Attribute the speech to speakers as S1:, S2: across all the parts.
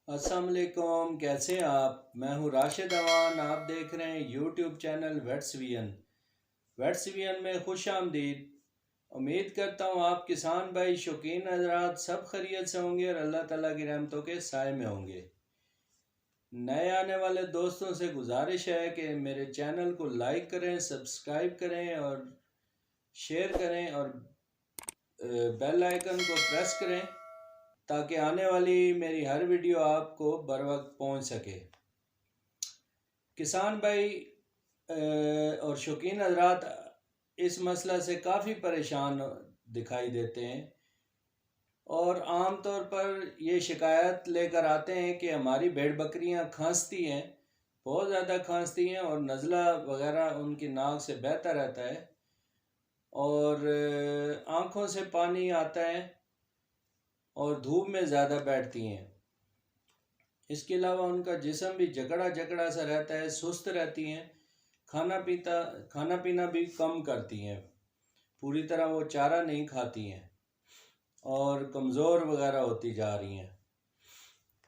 S1: अस्सलाम वालेकुम, कैसे हैं आप। मैं हूं राशिद अवान। आप देख रहे हैं यूट्यूब चैनल वेट्सवियन। वेट्सवियन में खुश आमदीद। उम्मीद करता हूं आप किसान भाई शौकीन हजरात सब खैरियत से होंगे और अल्लाह ताला की रहमतों के साए में होंगे। नए आने वाले दोस्तों से गुजारिश है कि मेरे चैनल को लाइक करें, सब्सक्राइब करें और शेयर करें और बेल आइकन को प्रेस करें ताकि आने वाली मेरी हर वीडियो आपको बर वक्त पहुँच सके। किसान भाई और शौकीन हजरात इस मसला से काफ़ी परेशान दिखाई देते हैं और आम तौर पर ये शिकायत लेकर आते हैं कि हमारी भेड़ बकरियां खांसती हैं, बहुत ज़्यादा खांसती हैं और नज़ला वगैरह उनकी नाक से बहता रहता है और आँखों से पानी आता है और धूप में ज़्यादा बैठती हैं। इसके अलावा उनका जिस्म भी जकड़ा जकड़ा सा रहता है, सुस्त रहती हैं, खाना पीना भी कम करती हैं, पूरी तरह वो चारा नहीं खाती हैं और कमज़ोर वगैरह होती जा रही हैं।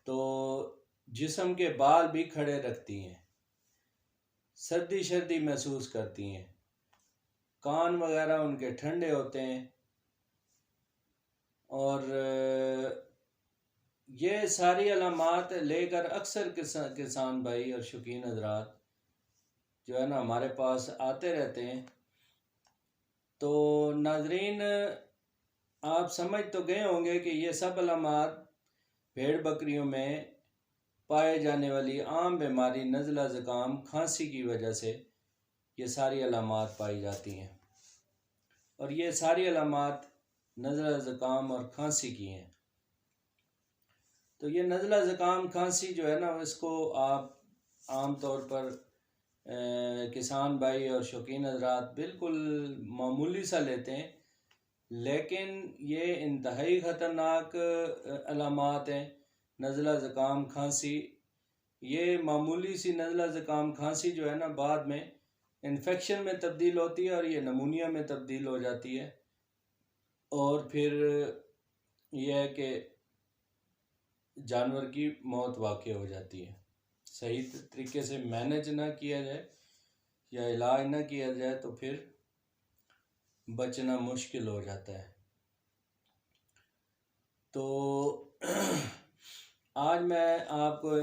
S1: तो जिस्म के बाल भी खड़े रखती हैं, सर्दी शर्दी महसूस करती हैं, कान वगैरह उनके ठंडे होते हैं और ये सारी अलामात लेकर अक्सर किसान भाई और शौकीन हजरात जो है ना हमारे पास आते रहते हैं। तो नाजरीन, आप समझ तो गए होंगे कि ये सब अलामात भेड़ बकरियों में पाए जाने वाली आम बीमारी नज़ला ज़ुकाम खांसी की वजह से ये सारी अलामात पाई जाती हैं और ये सारी अलामात नज़ला ज़ुकाम और खांसी की हैं। तो ये नज़ला ज़ुकाम खांसी जो है ना इसको आप आम तौर पर किसान भाई और शौकीन हजरात बिल्कुल मामूली सा लेते हैं, लेकिन ये इंतहाई ख़तरनाक अलामात हैं। नज़ला ज़ुकाम खांसी, ये मामूली सी नज़ला ज़ुकाम खांसी जो है ना बाद में इन्फेक्शन में तब्दील होती है और ये नमूनिया में तब्दील हो जाती है और फिर यह है कि जानवर की मौत वाक़ई हो जाती है। सही तरीके से मैनेज ना किया जाए या इलाज ना किया जाए तो फिर बचना मुश्किल हो जाता है। तो आज मैं आपको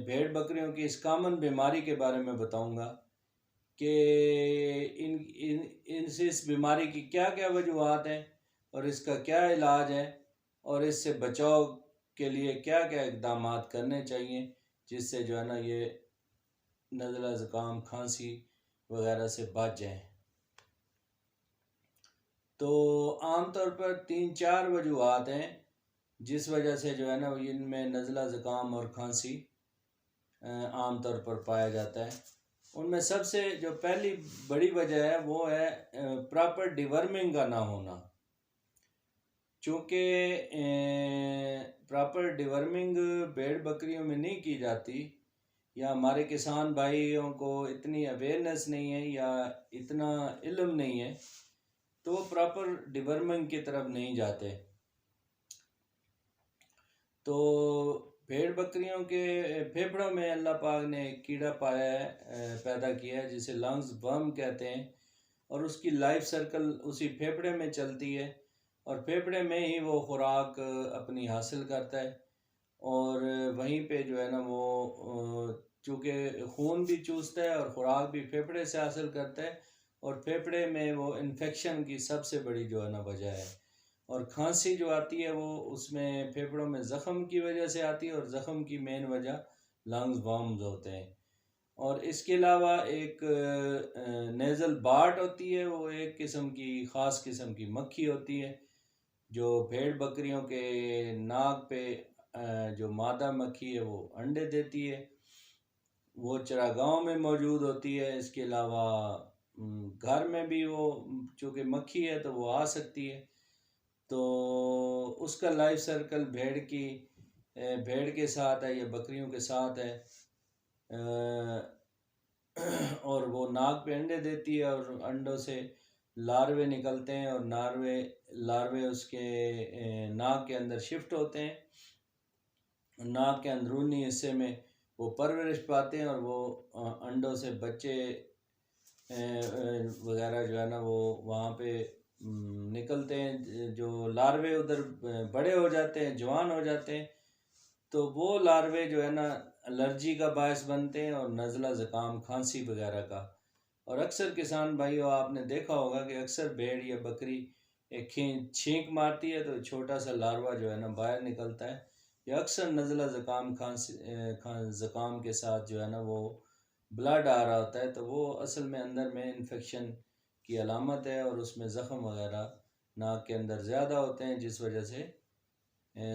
S1: भेड़ बकरियों की इस कामन बीमारी के बारे में बताऊंगा कि इन इन इनसे इस बीमारी की क्या क्या वजूहत हैं और इसका क्या इलाज है और इससे बचाव के लिए क्या क्या इक़दाम करने चाहिए जिससे जो है ना ये नज़ला ज़ुकाम खांसी वगैरह से बच जाएं। तो आम तौर पर 3-4 वजूहत हैं जिस वजह से जो है ना इनमें नज़ला ज़ुकाम और खांसी आम तौर पर पाया जाता है। उनमें सबसे जो पहली बड़ी वजह है वो है प्रॉपर डिवर्मिंग का ना होना। चूँकि प्रॉपर डिवर्मिंग भेड़ बकरियों में नहीं की जाती या हमारे किसान भाइयों को इतनी अवेयरनेस नहीं है या इतना इल्म नहीं है तो वो प्रॉपर डिवर्मिंग की तरफ नहीं जाते। तो भेड़ बकरियों के फेफड़ों में अल्लाह पाक ने एक कीड़ा पाया है, पैदा किया है जिसे लंग्स वर्म कहते हैं और उसकी लाइफ सर्कल उसी फेफड़े में चलती है और फेफड़े में ही वो खुराक अपनी हासिल करता है और वहीं पे जो है ना वो चूँकि खून भी चूसता है और ख़ुराक भी फेफड़े से हासिल करता है और फेफड़े में वो इन्फेक्शन की सबसे बड़ी जो है ना वजह है। और खांसी जो आती है वो उसमें फेफड़ों में ज़ख़म की वजह से आती है और ज़ख़म की मेन वजह लंग्स वर्म्स होते हैं। और इसके अलावा एक नेज़ल बार्ट होती है, वो एक किस्म की ख़ास किस्म की मक्खी होती है जो भेड़ बकरियों के नाक पे जो मादा मक्खी है वो अंडे देती है, वो चरागाहों में मौजूद होती है। इसके अलावा घर में भी वो चूँकि मक्खी है तो वो आ सकती है। तो उसका लाइफ सर्कल भेड़ के साथ है या बकरियों के साथ है और वो नाक पे अंडे देती है और अंडों से लार्वे निकलते हैं और लार्वे उसके नाक के अंदर शिफ्ट होते हैं नाक के अंदरूनी हिस्से में वो परवरिश पाते हैं और वो अंडों से बच्चे वगैरह जो है ना वो वहाँ पे निकलते हैं। जो लार्वे उधर बड़े हो जाते हैं, जवान हो जाते हैं, तो वो लार्वे जो है ना एलर्जी का बायस बनते हैं और नज़ला ज़ुकाम खांसी वगैरह का। और अक्सर किसान भाइयों आपने देखा होगा कि अक्सर भेड़ या बकरी एक छींक मारती है तो छोटा सा लार्वा जो है ना बाहर निकलता है। ये अक्सर नज़ला ज़ुकाम खांसी ज़ुकाम के साथ जो है ना वो ब्लड आ रहा होता है, तो वो असल में अंदर में इन्फेक्शन की अलामत है और उसमें ज़ख़म वगैरह नाक के अंदर ज़्यादा होते हैं, जिस वजह से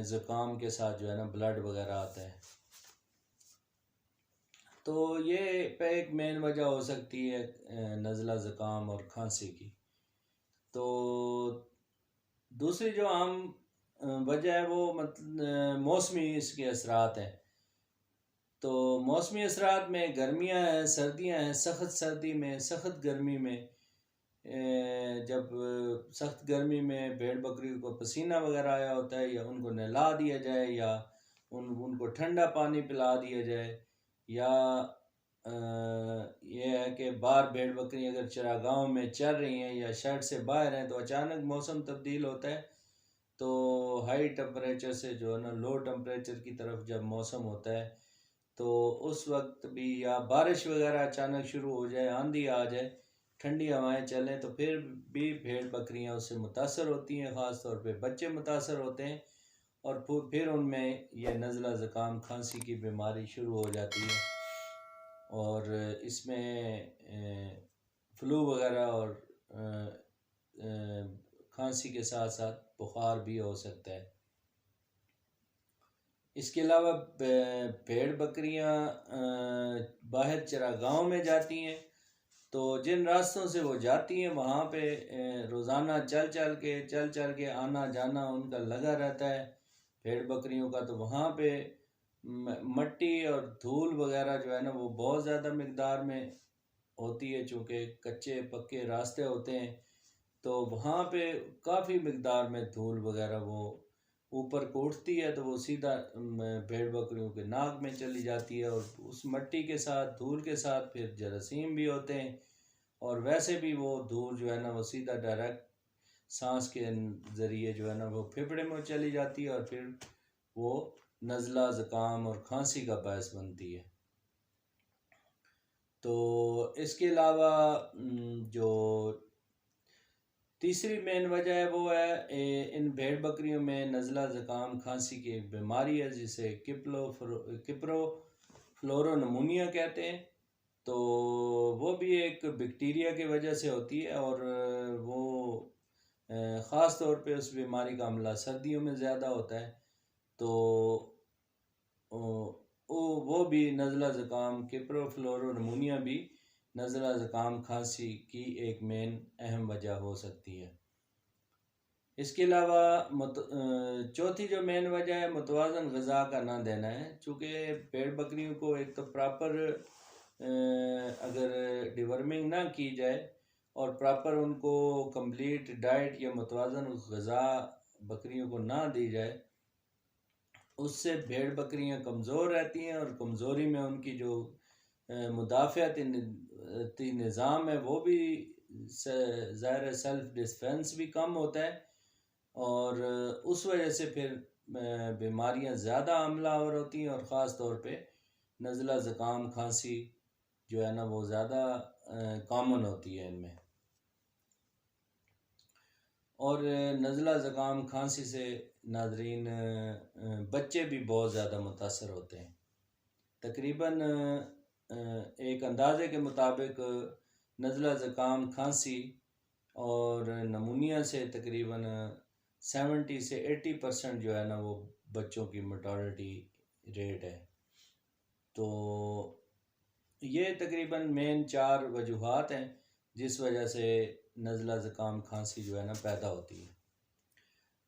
S1: ज़ुकाम के साथ जो है ना ब्लड वगैरह आता है। तो ये पे एक मेन वजह हो सकती है नज़ला ज़ुकाम और खांसी की। तो दूसरी जो आम वजह है वो मौसमी इसके असरात हैं। तो मौसमी असरात में गर्मियाँ हैं, सर्दियाँ हैं। सख़्त सर्दी में, सख़्त गर्मी में, जब सख्त गर्मी में भेड़ बकरी को पसीना वगैरह आया होता है, या उनको नहला दिया जाए, या उनको ठंडा पानी पिला दिया जाए, या ये है कि बाहर भेड़ बकरी अगर चरागाहों में चर रही हैं या शेड से बाहर हैं तो अचानक मौसम तब्दील होता है, तो हाई टेम्परेचर से जो है ना लो टेम्परेचर की तरफ जब मौसम होता है तो उस वक्त भी, या बारिश वगैरह अचानक शुरू हो जाए, आंधी आ जाए, ठंडी हवाएं चलें, तो फिर भी भेड़ बकरियां उससे मुतासर होती हैं। ख़ास तौर पे बच्चे मुतासर होते हैं और फिर उनमें यह नज़ला ज़ुकाम खांसी की बीमारी शुरू हो जाती है। और इसमें फ्लू वगैरह और खांसी के साथ साथ बुखार भी हो सकता है। इसके अलावा भेड़ बकरियां बाहर चरागाहों में जाती हैं, तो जिन रास्तों से वो जाती हैं वहाँ पे रोज़ाना चल चल के आना जाना उनका लगा रहता है भेड़ बकरियों का। तो वहाँ पे मट्टी और धूल वगैरह जो है ना वो बहुत ज़्यादा मिकदार में होती है, चूँकि कच्चे पक्के रास्ते होते हैं, तो वहाँ पे काफ़ी मिकदार में धूल वगैरह वो ऊपर को उठती है, तो वो सीधा भेड़ बकरियों के नाक में चली जाती है। और उस मट्टी के साथ, धूल के साथ फिर जरासीम भी होते हैं, और वैसे भी वो धूल जो है ना वो सीधा डायरेक्ट सांस के ज़रिए जो है ना वो फेफड़े में चली जाती है, और फिर वो नज़ला ज़ुकाम और खांसी का बायस बनती है। तो इसके अलावा जो तीसरी मेन वजह है वो है इन भेड़ बकरियों में नज़ला ज़ुकाम खांसी की एक बीमारी है जिसे किप्रो फ्लोरोनमूनिया कहते हैं। तो वो भी एक बैक्टीरिया की वजह से होती है, और वो ख़ास तौर पे उस बीमारी का हमला सर्दियों में ज़्यादा होता है। तो वो भी नज़ला ज़ुकाम, किप्रो फ्लोरोनमूनिया भी नज़ला ज़ुकाम खांसी की एक मेन अहम वजह हो सकती है। इसके अलावा चौथी जो मेन वजह है मुतवाज़न ग़िज़ा का ना देना है। चूँकि भेड़ बकरियों को एक तो प्रॉपर अगर डिवर्मिंग ना की जाए और प्रॉपर उनको कंप्लीट डाइट या मुतवाज़न ग़िज़ा बकरियों को ना दी जाए, उससे भेड़ बकरियां कमज़ोर रहती हैं, और कमज़ोरी में उनकी जो मुदाफ़ाती निज़ाम है वो भी ज़ाहिर सेल्फ डिफेंस भी कम होता है, और उस वजह से फिर बीमारियां ज़्यादा हमलावर होती हैं, और ख़ास तौर पे नज़ला ज़ुकाम खांसी जो है ना वो ज़्यादा कॉमन होती है इनमें। और नज़ला ज़ुकाम खांसी से नाज़रीन बच्चे भी बहुत ज़्यादा मुतासर होते हैं। तकरीबन एक अंदाज़े के मुताबिक नज़ला ज़ुकाम खांसी और नमूनिया से तकरीबन 70 से 80% जो है ना वो बच्चों की मोर्टालिटी रेट है। तो ये तकरीबन मेन 4 वजूहात हैं जिस वजह से नज़ला ज़ुकाम खांसी जो है ना पैदा होती है।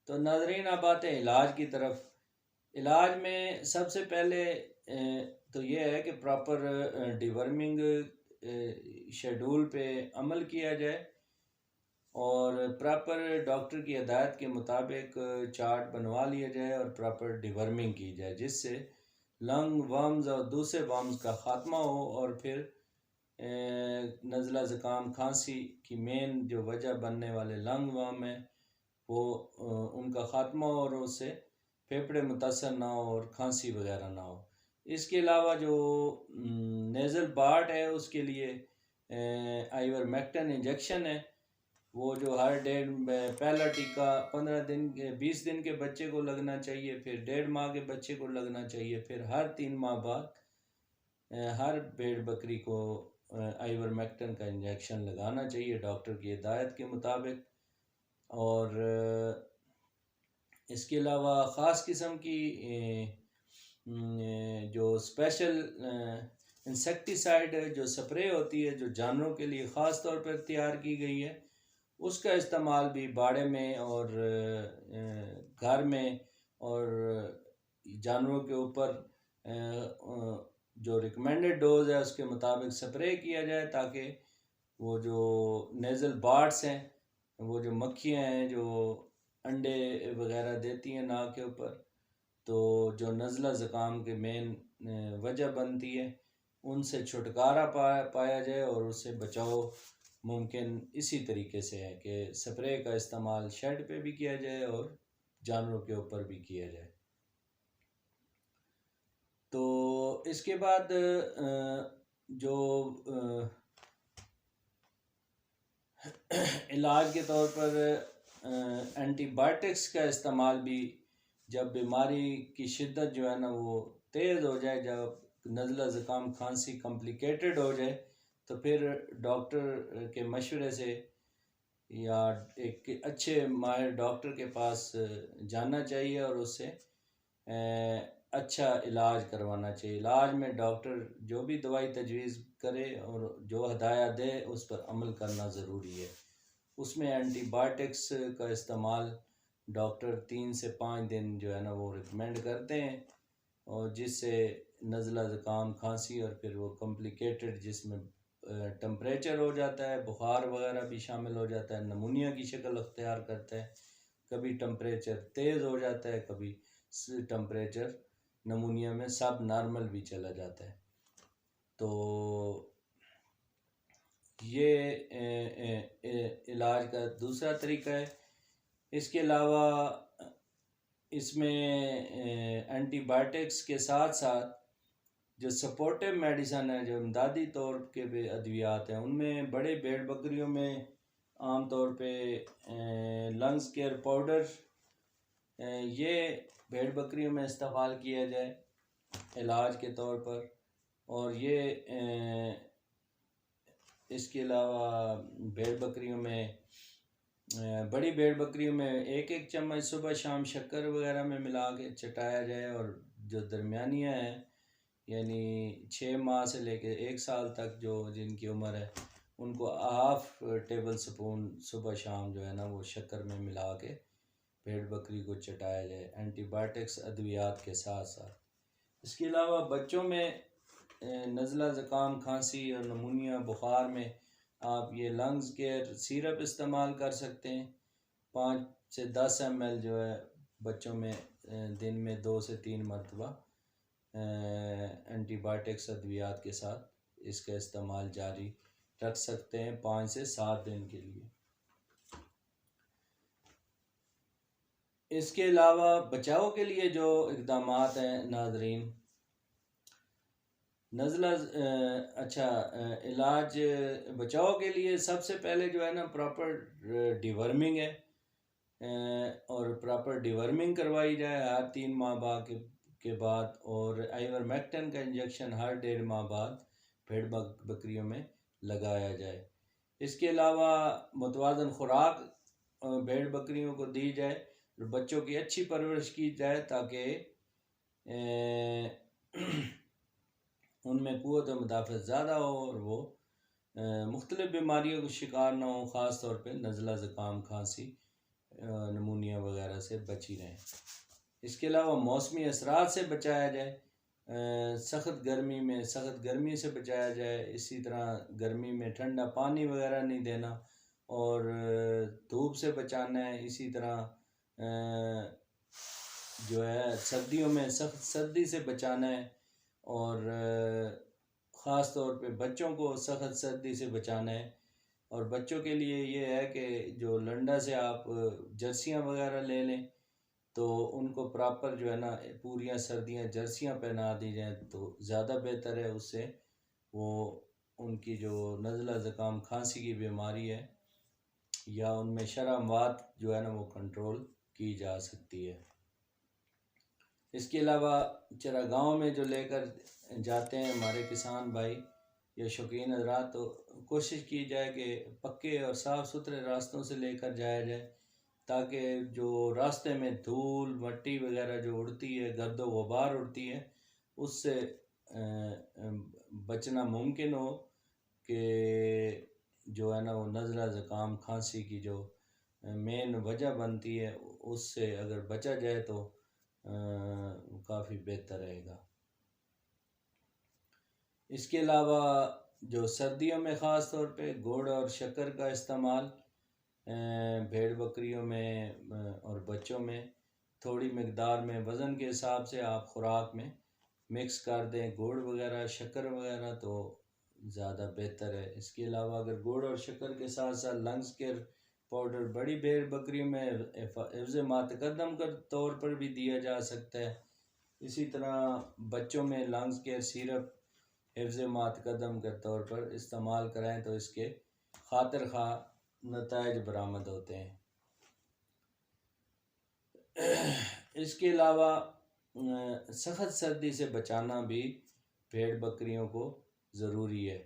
S1: तो नाज़रीन अब आते हैं इलाज की तरफ। इलाज में सबसे पहले तो ये है कि प्रॉपर डिवर्मिंग शेड्यूल पे अमल किया जाए, और प्रॉपर डॉक्टर की हिदायत के मुताबिक चार्ट बनवा लिया जाए और प्रॉपर डिवर्मिंग की जाए, जिससे लंग वर्म्स और दूसरे वर्म्स का ख़ात्मा हो और फिर नज़ला ज़ुकाम खांसी की मेन जो वजह बनने वाले लंग वर्म है वो उनका ख़ात्मा हो और उससे फेफड़े मुतासर ना हो और खांसी वगैरह ना हो। इसके अलावा जो नेज़ल बार्ट है उसके लिए आइवरमेक्टिन इंजेक्शन है, वो जो हर डेढ़ पहला टीका 15 दिन 20 दिन के बच्चे को लगना चाहिए, फिर 1.5 माह के बच्चे को लगना चाहिए, फिर हर 3 माह बाद हर भेड़ बकरी को आइवरमेक्टिन का इंजेक्शन लगाना चाहिए डॉक्टर की हिदायत के मुताबिक। और इसके अलावा ख़ास किस्म की जो स्पेशल इंसेक्टिसाइड जो स्प्रे होती है जो जानवरों के लिए ख़ास तौर पर तैयार की गई है, उसका इस्तेमाल भी बाड़े में और घर में और जानवरों के ऊपर जो रिकमेंडेड डोज है उसके मुताबिक स्प्रे किया जाए, ताकि वो जो नेज़ल बार्ड्स हैं, वो जो मक्खियाँ हैं जो अंडे वगैरह देती हैं नाक के ऊपर, तो जो नज़ला ज़ुकाम के मेन वजह बनती है, उनसे छुटकारा पाया जाए और उससे बचाव मुमकिन इसी तरीके से है कि स्प्रे का इस्तेमाल शेड पे भी किया जाए और जानवरों के ऊपर भी किया जाए। तो इसके बाद जो इलाज के तौर पर एंटीबायोटिक्स का इस्तेमाल भी, जब बीमारी की शिद्दत जो है ना वो तेज़ हो जाए, जब नज़ला ज़ुकाम खांसी कॉम्प्लिकेटेड हो जाए, तो फिर डॉक्टर के मशवरे से या एक अच्छे माहिर डॉक्टर के पास जाना चाहिए और उससे अच्छा इलाज करवाना चाहिए। इलाज में डॉक्टर जो भी दवाई तजवीज़ करे और जो हदायत दे उस पर अमल करना ज़रूरी है। उसमें एंटीबायोटिक्स का इस्तेमाल डॉक्टर 3 से 5 दिन जो है ना वो रिकमेंड करते हैं, और जिससे नज़ला ज़ुकाम खांसी और फिर वो कॉम्प्लिकेटेड जिसमें टेम्परेचर हो जाता है, बुखार वगैरह भी शामिल हो जाता है, नमूनिया की शक्ल अख्तियार करता है, कभी टेम्परेचर तेज़ हो जाता है, कभी टेम्परेचर नमूनिया में सब नॉर्मल भी चला जाता है। तो ये इलाज का दूसरा तरीका है। इसके अलावा इसमें एंटीबायोटिक्स के साथ साथ जो सपोर्टिव मेडिसन है, जो इमदादी तौर के भी अद्वियात हैं, उनमें बड़े भेड़ बकरियों में आम तौर पे लंग्स केयर पाउडर ये भेड़ बकरियों में इस्तेमाल किया जाए इलाज के तौर पर। और ये इसके अलावा भेड़ बकरियों में बड़ी भेड़ बकरियों में 1-1 चम्मच सुबह शाम शक्कर वगैरह में मिला के चटाया जाए, और जो दरमियानियाँ हैं यानी 6 माह से लेकर 1 साल तक जो जिनकी उम्र है, उनको हाफ टेबल स्पून सुबह शाम जो है ना वो शक्कर में मिला के भेड़ बकरी को चटाया जाए एंटीबायोटिक्स अद्वियात के साथ साथ। इसके अलावा बच्चों में नज़ला ज़ुकाम खांसी और नमूनिया बुखार में आप ये लंग्स केयर सिरप इस्तेमाल कर सकते हैं। 5 से 10 ml जो है बच्चों में दिन में 2 से 3 मरतबा एंटीबायोटिक्स अद्वियात के साथ इसका इस्तेमाल जारी रख सकते हैं 5 से 7 दिन के लिए। इसके अलावा बचाव के लिए जो इक़दाम हैं नाज़रीन, नज़ला इलाज बचाव के लिए सबसे पहले जो है ना प्रॉपर डिवर्मिंग है, और प्रॉपर डिवर्मिंग करवाई जाए हर 3 माह के बाद, और आइवरमेक्टिन का इंजेक्शन हर 1.5 माह बाद भेड़ बकरियों में लगाया जाए। इसके अलावा मुतवाज़न खुराक भेड़ बकरियों को दी जाए और बच्चों की अच्छी परवरिश की जाए, ताकि उनमें क़ुव्वत मुदाफ़अत ज़्यादा हो और वो मुख्तलिफ़ बीमारियों का शिकार ना हो, ख़ास तौर पे नज़ला ज़ुकाम खांसी नमूनिया वगैरह से बची रहें। इसके अलावा मौसमी असरात से बचाया जाए, सख्त गर्मी से बचाया जाए। इसी तरह गर्मी में ठंडा पानी वगैरह नहीं देना, और धूप से बचाना है। इसी तरह जो है सर्दियों में सख्त सर्दी से बचाना है, और ख़ास तौर पे बच्चों को सख्त सर्दी से बचाना है। और बच्चों के लिए ये है कि जो लंडा से आप जर्सियाँ वगैरह ले लें, तो उनको प्रॉपर जो है ना पूरियाँ सर्दियाँ जर्सियाँ पहना दी जाएँ तो ज़्यादा बेहतर है। उससे वो उनकी जो नज़ला ज़ुकाम खांसी की बीमारी है या उनमें शरामवात जो है ना वो कंट्रोल की जा सकती है। इसके अलावा चरागाहों में जो लेकर जाते हैं हमारे किसान भाई या शौकीन हज़रात, तो कोशिश की जाए कि पक्के और साफ़ सुथरे रास्तों से लेकर जाया जाए, ताकि जो रास्ते में धूल मट्टी वगैरह जो उड़ती है, गर्दो गुबार उड़ती है, उससे बचना मुमकिन हो कि जो है ना वो नज़ला ज़ुकाम खांसी की जो मेन वजह बनती है उससे अगर बचा जाए तो काफ़ी बेहतर रहेगा। इसके अलावा जो सर्दियों में ख़ास तौर पे गुड़ और शक्कर का इस्तेमाल भेड़ बकरियों में और बच्चों में थोड़ी मकदार में वज़न के हिसाब से आप ख़ुराक में मिक्स कर दें, गुड़ वगैरह शक्कर वगैरह, तो ज़्यादा बेहतर है। इसके अलावा अगर गुड़ और शक्कर के साथ साथ लंग्स केयर पाउडर बड़ी भेड़ बकरियों में हिफ्ज़ मातकदम के तौर पर भी दिया जा सकता है। इसी तरह बच्चों में लंग्स केयर सिरप हिफ्ज़ मातकदम के तौर पर इस्तेमाल कराएं तो इसके खातिर खा नताइज बरामद होते हैं। इसके अलावा सख्त सर्दी से बचाना भी भेड़ बकरियों को ज़रूरी है।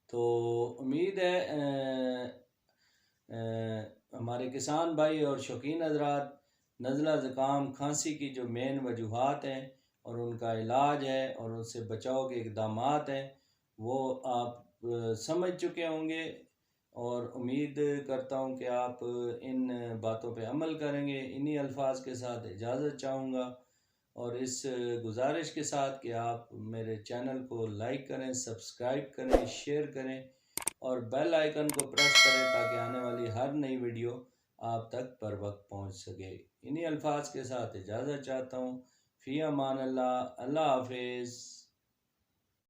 S1: तो उम्मीद है हमारे किसान भाई और शौकीन हज़रात नज़ला ज़ुकाम खांसी की जो मेन वजूहात हैं और उनका इलाज है और उससे बचाव के इक़दामात हैं वो आप समझ चुके होंगे, और उम्मीद करता हूँ कि आप इन बातों पे अमल करेंगे। इन्हीं अल्फाज के साथ इजाज़त चाहूँगा, और इस गुजारिश के साथ कि आप मेरे चैनल को लाइक करें, सब्सक्राइब करें, शेयर करें और बेल आइकन को प्रेस करें ताकि आने वाली हर नई वीडियो आप तक बर वक्त पहुँच सके। इन्हीं अल्फाज के साथ इजाज़त चाहता हूँ। फ़ी अमान अल्लाह, अल्लाह हाफिज़।